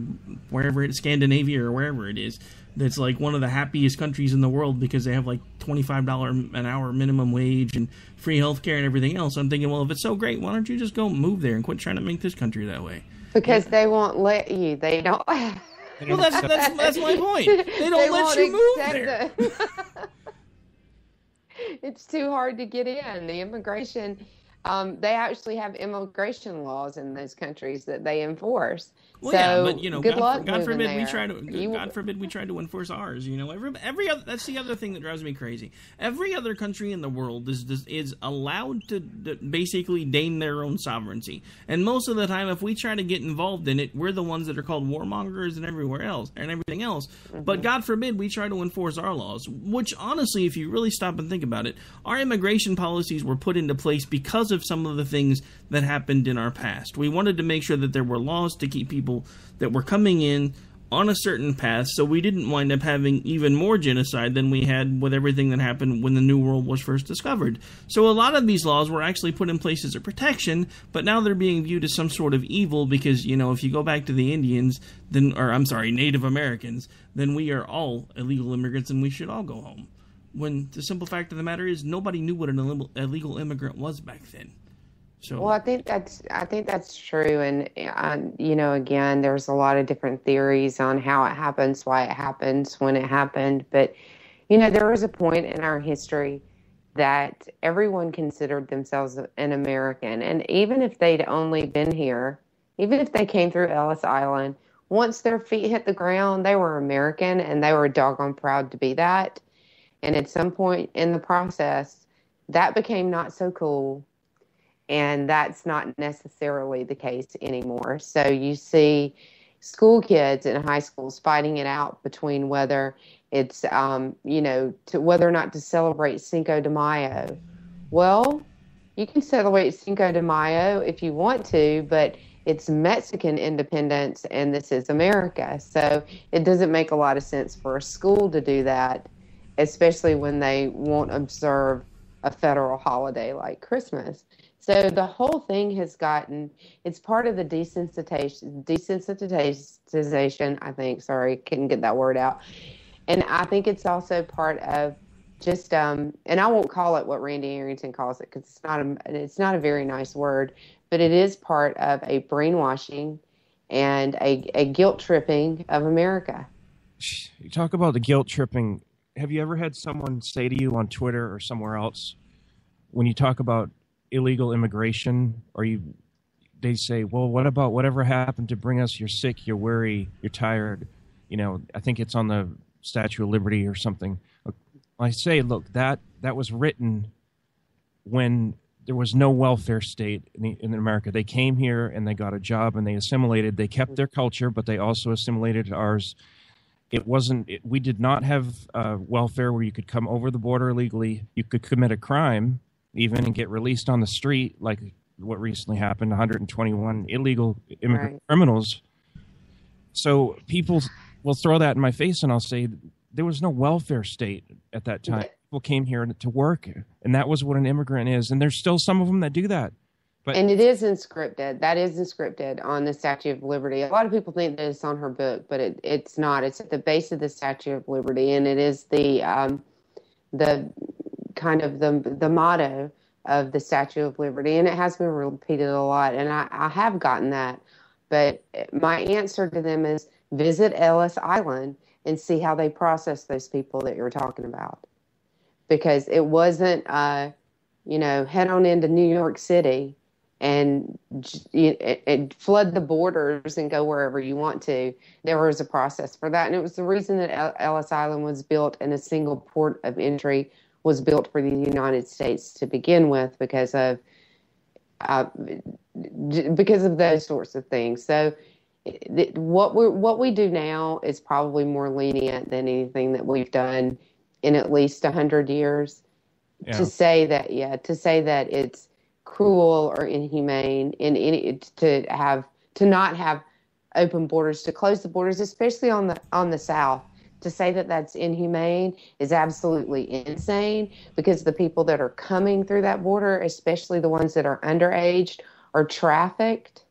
wherever it's Scandinavia or wherever it is, that's like one of the happiest countries in the world because they have like $25 an hour minimum wage and free healthcare and everything else. I'm thinking, well, if it's so great, why don't you just go move there and quit trying to make this country that way? Because they won't let you. They don't. Well, that's my point. They don't let you move there. It's too hard to get in. The immigration, they actually have immigration laws in those countries that they enforce. Well, so, yeah, but good luck God forbid there. God forbid we try to enforce ours. Every other, that's the other thing that drives me crazy. Every other country in the world is allowed to basically deign their own sovereignty, and most of the time, if we try to get involved in it, we're the ones that are called warmongers and everywhere else and everything else. Mm-hmm. But God forbid we try to enforce our laws. Which, honestly, if you really stop and think about it, our immigration policies were put into place because of some of the things that happened in our past. We wanted to make sure that there were laws to keep people that were coming in on a certain path, so we didn't wind up having even more genocide than we had with everything that happened when the New World was first discovered. So a lot of these laws were actually put in place as a protection, but now they're being viewed as some sort of evil because, if you go back to the Indians, Native Americans, then we are all illegal immigrants and we should all go home. When the simple fact of the matter is nobody knew what an illegal immigrant was back then. So. Well, I think that's true, and again, there's a lot of different theories on how it happens, why it happens, when it happened. But there was a point in our history that everyone considered themselves an American, and even if they'd only been here, even if they came through Ellis Island, once their feet hit the ground, they were American, and they were doggone proud to be that. And at some point in the process, that became not so cool. And that's not necessarily the case anymore. So you see school kids in high schools fighting it out between whether it's, whether or not to celebrate Cinco de Mayo. Well, you can celebrate Cinco de Mayo if you want to, but it's Mexican independence and this is America. So it doesn't make a lot of sense for a school to do that, especially when they won't observe a federal holiday like Christmas. So the whole thing has it's part of the desensitization, I think. Sorry, couldn't get that word out. And I think it's also part of just, and I won't call it what Randy Arrington calls it because it's not a very nice word, but it is part of a brainwashing and a guilt tripping of America. You talk about the guilt tripping. Have you ever had someone say to you on Twitter or somewhere else, when you talk about illegal immigration, they say, well, what about whatever happened to bring us? You're sick, you're weary, you're tired. I think it's on the Statue of Liberty or something. I say, look, that was written when there was no welfare state in America. They came here and they got a job and they assimilated. They kept their culture, but they also assimilated ours. We did not have welfare where you could come over the border illegally. You could commit a crime even and get released on the street, like what recently happened, 121 illegal immigrant criminals. So people will throw that in my face, and I'll say there was no welfare state at that time. People came here to work, and that was what an immigrant is. And there's still some of them that do that. And it is inscripted. That is inscripted on the Statue of Liberty. A lot of people think that it's on her book, but it's not. It's at the base of the Statue of Liberty, and it is the kind of the motto of the Statue of Liberty, and it has been repeated a lot, and I have gotten that. But my answer to them is visit Ellis Island and see how they process those people that you're talking about. Because it wasn't, head on into New York City and flood the borders and go wherever you want to. There was a process for that. And it was the reason that Ellis Island was built and a single port of entry was built for the United States to begin with because of those sorts of things. So what we do now is probably more lenient than anything that we've done in at least 100 years. Yeah. To say that it's cruel or inhumane to not have open borders, to close the borders, especially on the South, to say that that's inhumane is absolutely insane, because the people that are coming through that border, especially the ones that are underage, are trafficked.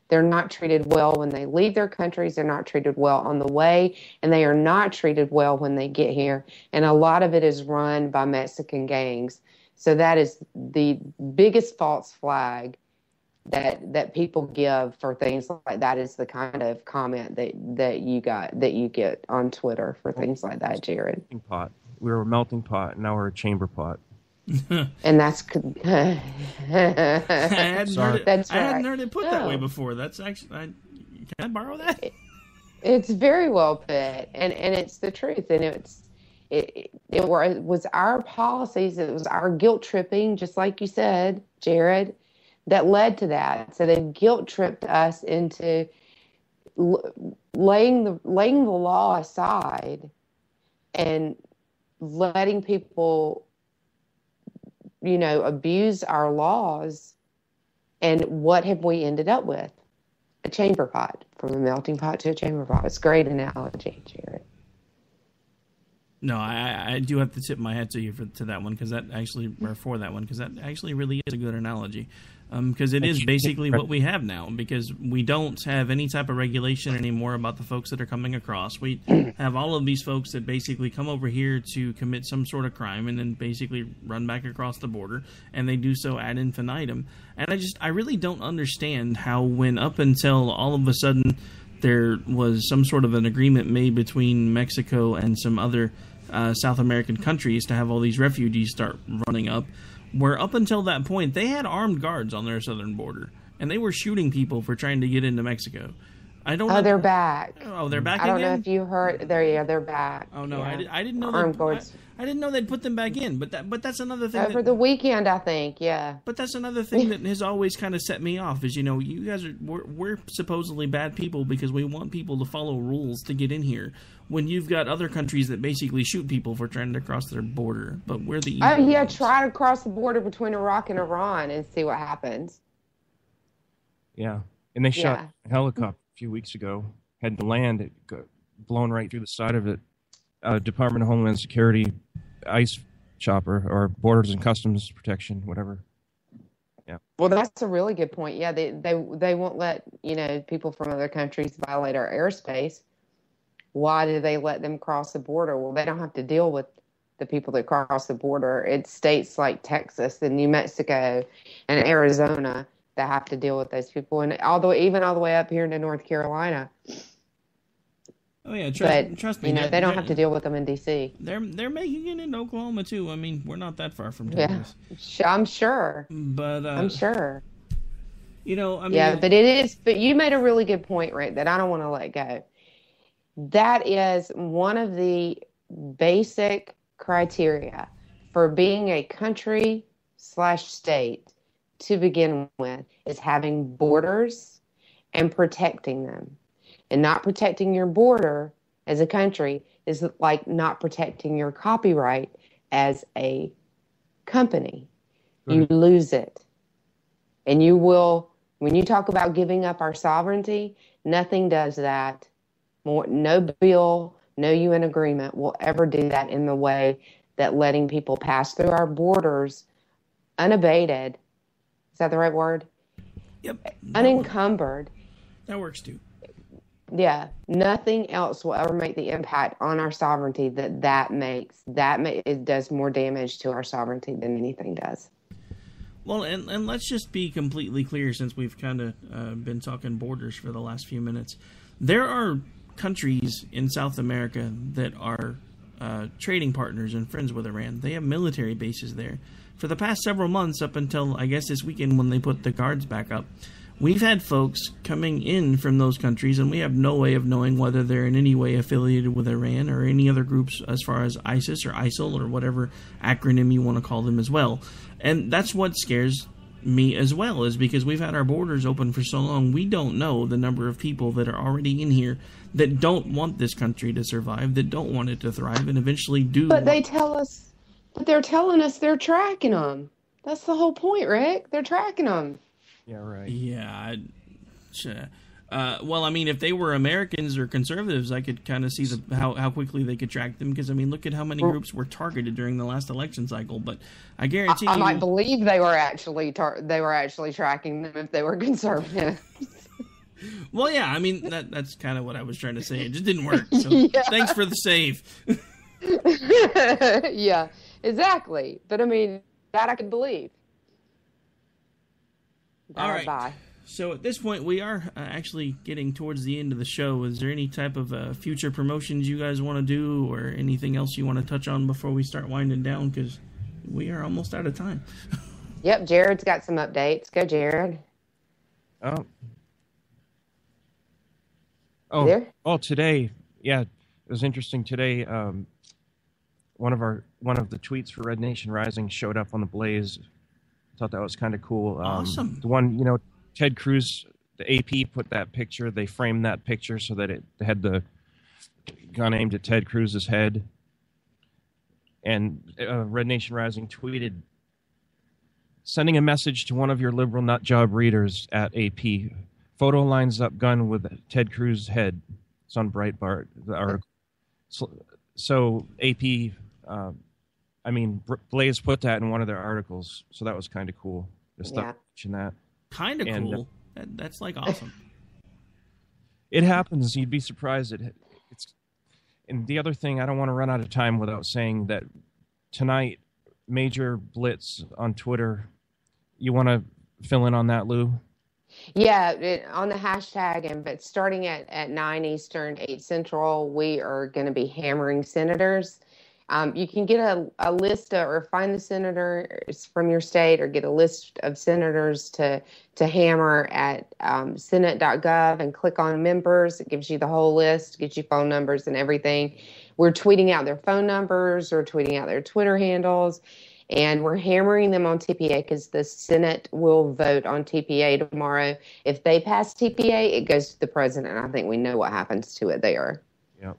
They're not treated well when they leave their countries. They're not treated well on the way, and they are not treated well when they get here. And a lot of it is run by Mexican gangs. So that is the biggest false flag that people give for things like that, is the kind of comment that you get on Twitter for things like that, Jared. Pot. We were a melting pot, and now we're a chamber pot. And that's I hadn't heard it put that No. way before. That's actually, can I borrow that? It's very well put, and it's the truth, and it was our policies, it was our guilt tripping, just like you said, Jared, that led to that. So they guilt tripped us into laying the law aside and letting people, abuse our laws. And what have we ended up with? A chamber pot. From a melting pot to a chamber pot. It's a great analogy, Jared. No, I do have to tip my hat to you for that one, because that actually really is a good analogy. Because it is basically what we have now, because we don't have any type of regulation anymore about the folks that are coming across. We have all of these folks that basically come over here to commit some sort of crime and then basically run back across the border, and they do so ad infinitum. And I really don't understand how, when up until all of a sudden there was some sort of an agreement made between Mexico and some other South American countries to have all these refugees start running up, where up until that point they had armed guards on their southern border, and they were shooting people for trying to get into Mexico. They're back. Oh, they're back I don't again? know if you heard. They're back. Oh no, yeah. I didn't know. Armed guards. I didn't know they'd put them back in. But that's another thing. Over the weekend, I think. Yeah. But that's another thing that has always kind of set me off. Is you guys we're supposedly bad people because we want people to follow rules to get in here. When you've got other countries that basically shoot people for trying to cross their border, but we're the evil ones. Try to cross the border between Iraq and Iran and see what happens. Yeah, and they shot a helicopter a few weeks ago. Had to land, it got blown right through the side of it. Department of Homeland Security ICE chopper, or Borders and Customs Protection, whatever. Yeah. Well, that's a really good point. Yeah, they won't let people from other countries violate our airspace. Why do they let them cross the border? Well, they don't have to deal with the people that cross the border. It's states like Texas and New Mexico and Arizona that have to deal with those people, and even all the way up here into North Carolina. Oh yeah, trust me. They don't have to deal with them in D.C. They're making it in Oklahoma too. I mean, we're not that far from Texas. Yeah, I'm sure. But I'm sure. Yeah, but it is. But you made a really good point, Rick, that I don't want to let go. That is one of the basic criteria for being a country/state to begin with, is having borders and protecting them. And not protecting your border as a country is like not protecting your copyright as a company. Right. You lose it. And you will, when you talk about giving up our sovereignty, nothing does that. No bill, no UN agreement will ever do that in the way that letting people pass through our borders unabated. Is that the right word? Yep. Unencumbered. That works too. Yeah, nothing else will ever make the impact on our sovereignty that makes. It does more damage to our sovereignty than anything does. Well, and let's just be completely clear, since we've kind of been talking borders for the last few minutes. There are countries in South America that are trading partners and friends with Iran. They have military bases there. For the past several months, up until, I guess, this weekend when they put the guards back up, we've had folks coming in from those countries, and we have no way of knowing whether they're in any way affiliated with Iran or any other groups as far as ISIS or ISIL or whatever acronym you want to call them as well. And that's what scares me as well, is because we've had our borders open for so long, we don't know the number of people that are already in here that don't want this country to survive, that don't want it to thrive, and eventually do. But they're telling us they're tracking them. That's the whole point, Rick. They're tracking them. Yeah, right. Yeah. Well, I mean, if they were Americans or conservatives, I could kind of see how quickly they could track them. Because I mean, look at how many groups were targeted during the last election cycle. But I guarantee I might believe they were actually tracking them if they were conservatives. Well, yeah. I mean, that's kind of what I was trying to say. It just didn't work. So Thanks for the save. Yeah, exactly. But I mean, that I could believe. All right. Bye. So at this point, we are actually getting towards the end of the show. Is there any type of future promotions you guys want to do, or anything else you want to touch on before we start winding down? Because we are almost out of time. Yep, Jared's got some updates. Go, Jared. Today, yeah, it was interesting today. One of the tweets for Red Nation Rising showed up on the Blaze. Thought that was kind of cool. Awesome. The one, Ted Cruz, the AP put that picture. They framed that picture so that it had the gun aimed at Ted Cruz's head. And Red Nation Rising tweeted, sending a message to one of your liberal nut job readers at AP. Photo lines up gun with Ted Cruz's head. It's on Breitbart, the article. So AP, Blaze put that in one of their articles, so that was kind of cool. Just mention that. Kind of cool. That's like awesome. It happens. You'd be surprised. And the other thing, I don't want to run out of time without saying that tonight, major blitz on Twitter. You want to fill in on that, Lou? Yeah, on the hashtag, but starting at 9 Eastern, 8 Central, we are going to be hammering senators. You can get a list or find the senators from your state, or get a list of senators to hammer at senate.gov and click on members. It gives you the whole list, gives you phone numbers and everything. We're tweeting out their phone numbers or tweeting out their Twitter handles, and we're hammering them on TPA because the Senate will vote on TPA tomorrow. If they pass TPA, it goes to the president. I think we know what happens to it there. Yep.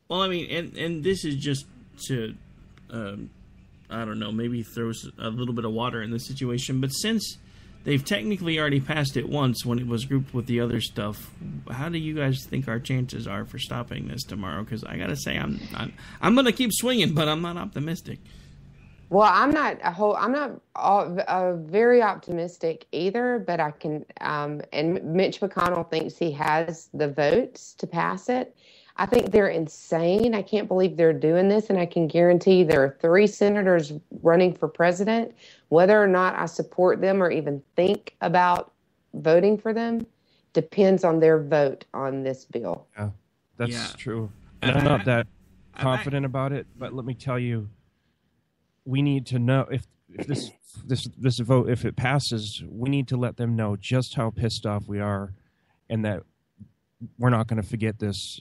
Well, I mean, and this is just to, I don't know, maybe throws a little bit of water in the situation. But since they've technically already passed it once when it was grouped with the other stuff, how do you guys think our chances are for stopping this tomorrow? Because I got to say, I'm going to keep swinging, but I'm not optimistic. Well, I'm not very optimistic either, but I can, and Mitch McConnell thinks he has the votes to pass it. I think they're insane. I can't believe they're doing this, and I can guarantee there are 3 senators running for president. Whether or not I support them or even think about voting for them depends on their vote on this bill. Yeah, that's true. And I'm not that confident about it, but let me tell you, we need to know if this vote, if it passes, we need to let them know just how pissed off we are, and that we're not going to forget this.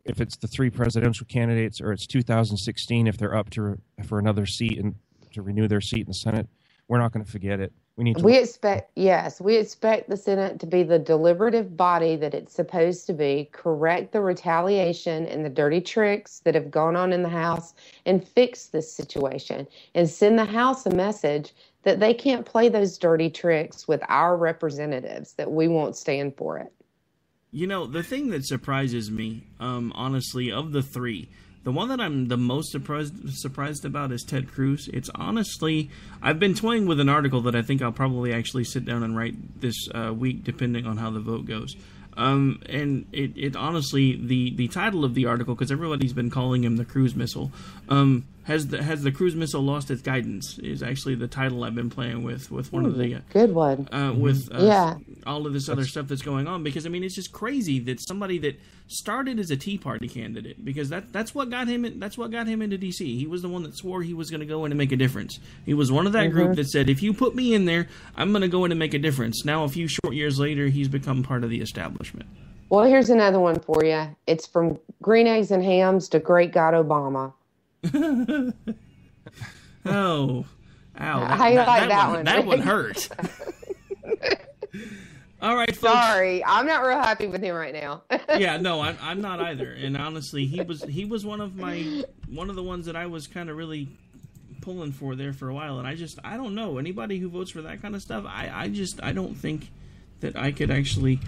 If it's the 3 presidential candidates, or it's 2016, if they're up for another seat and to renew their seat in the Senate, we're not going to forget it. We expect the Senate to be the deliberative body that it's supposed to be, correct the retaliation and the dirty tricks that have gone on in the House, and fix this situation, and send the House a message that they can't play those dirty tricks with our representatives, that we won't stand for it. You know, the thing that surprises me, honestly, of the 3, the one that I'm the most surprised about is Ted Cruz. It's honestly, I've been toying with an article that I think I'll probably actually sit down and write this week, depending on how the vote goes. And it honestly, the title of the article, because everybody's been calling him the cruise missile, has the cruise missile lost its guidance? Is actually the title I've been playing with one of the good one with all of this other stuff that's going on. Because I mean, it's just crazy that somebody that started as a Tea Party candidate, because that's what got him into D.C. He was the one that swore he was going to go in and make a difference. He was one of that group that said, if you put me in there, I'm going to go in and make a difference. Now, a few short years later, he's become part of the establishment. Well, here's another one for you. It's from green eggs and hams to great God Obama. Ow. How you like that one? That one hurt. All right, folks. Sorry, I'm not real happy with him right now. Yeah, no, I'm not either. And honestly, he was one of the ones that I was kind of really pulling for there for a while. And I don't know, anybody who votes for that kind of stuff. I don't think that I could actually.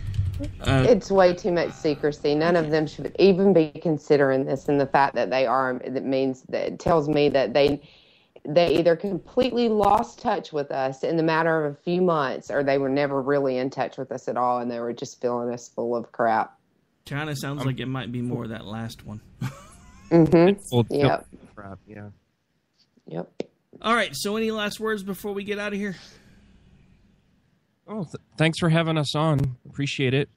It's way too much secrecy. None of them should even be considering this, and the fact that they are, it tells me that they either completely lost touch with us in the matter of a few months, or they were never really in touch with us at all, and they were just filling us full of crap. Kind of sounds like it might be more of that last one. Yep. Crap. Yeah. Yep. All right. So, any last words before we get out of here? Oh, thanks for having us on. Appreciate it.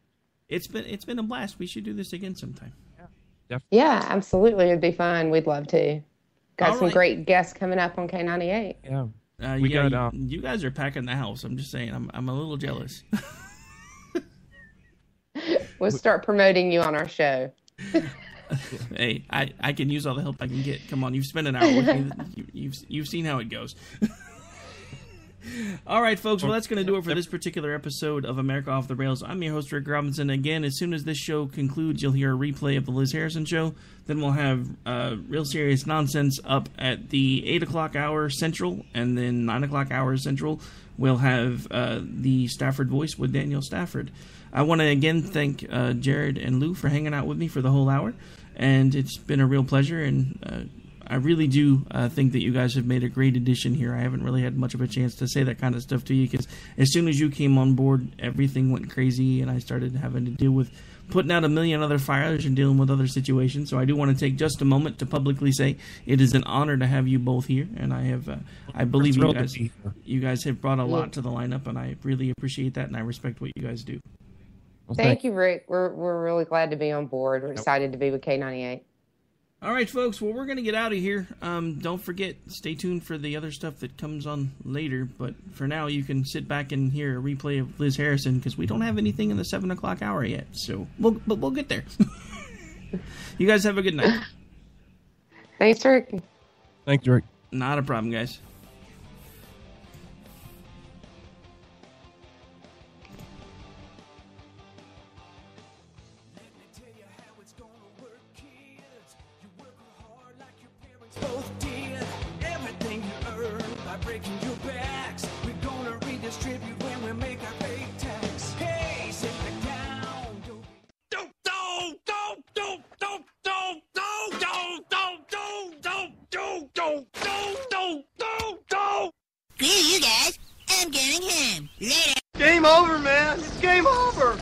It's been a blast. We should do this again sometime. Yeah, definitely. Yeah, absolutely. It'd be fun. We'd love to. Got All some right. great guests coming up on K98. Yeah. You guys are packing the house. I'm just saying. I'm a little jealous. We'll start promoting you on our show. Hey, I can use all the help I can get. Come on, you've spent an hour with me. You've seen how it goes. All right, folks. Well, that's going to do it for this particular episode of America Off the Rails. I'm your host, Rick Robinson. Again, as soon as this show concludes, you'll hear a replay of the Liz Harrison Show. Then we'll have Real Serious Nonsense up at the 8 o'clock hour Central, and then 9 o'clock hour Central, we'll have the Stafford Voice with Daniel Stafford. I want to again thank Jared and Lou for hanging out with me for the whole hour, and it's been a real pleasure, and I really do think that you guys have made a great addition here. I haven't really had much of a chance to say that kind of stuff to you, because as soon as you came on board, everything went crazy, and I started having to deal with putting out a million other fires and dealing with other situations. So I do want to take just a moment to publicly say it is an honor to have you both here, and I believe you guys have brought a lot to the lineup, and I really appreciate that, and I respect what you guys do. Well, Thank you, Rick. We're really glad to be on board. We're excited to be with K98. All right, folks. Well, we're going to get out of here. Don't forget, stay tuned for the other stuff that comes on later. But for now, you can sit back and hear a replay of Liz Harrison, because we don't have anything in the 7 o'clock hour yet. So we'll get there. You guys have a good night. Thanks, Rick. Thanks, Rick. Not a problem, guys. Both did everything you earned by breaking your backs. We're gonna redistribute when we make our pay tax. Hey, sit back down. Screw you guys. I'm going home. Later. Game over, man. It's game over.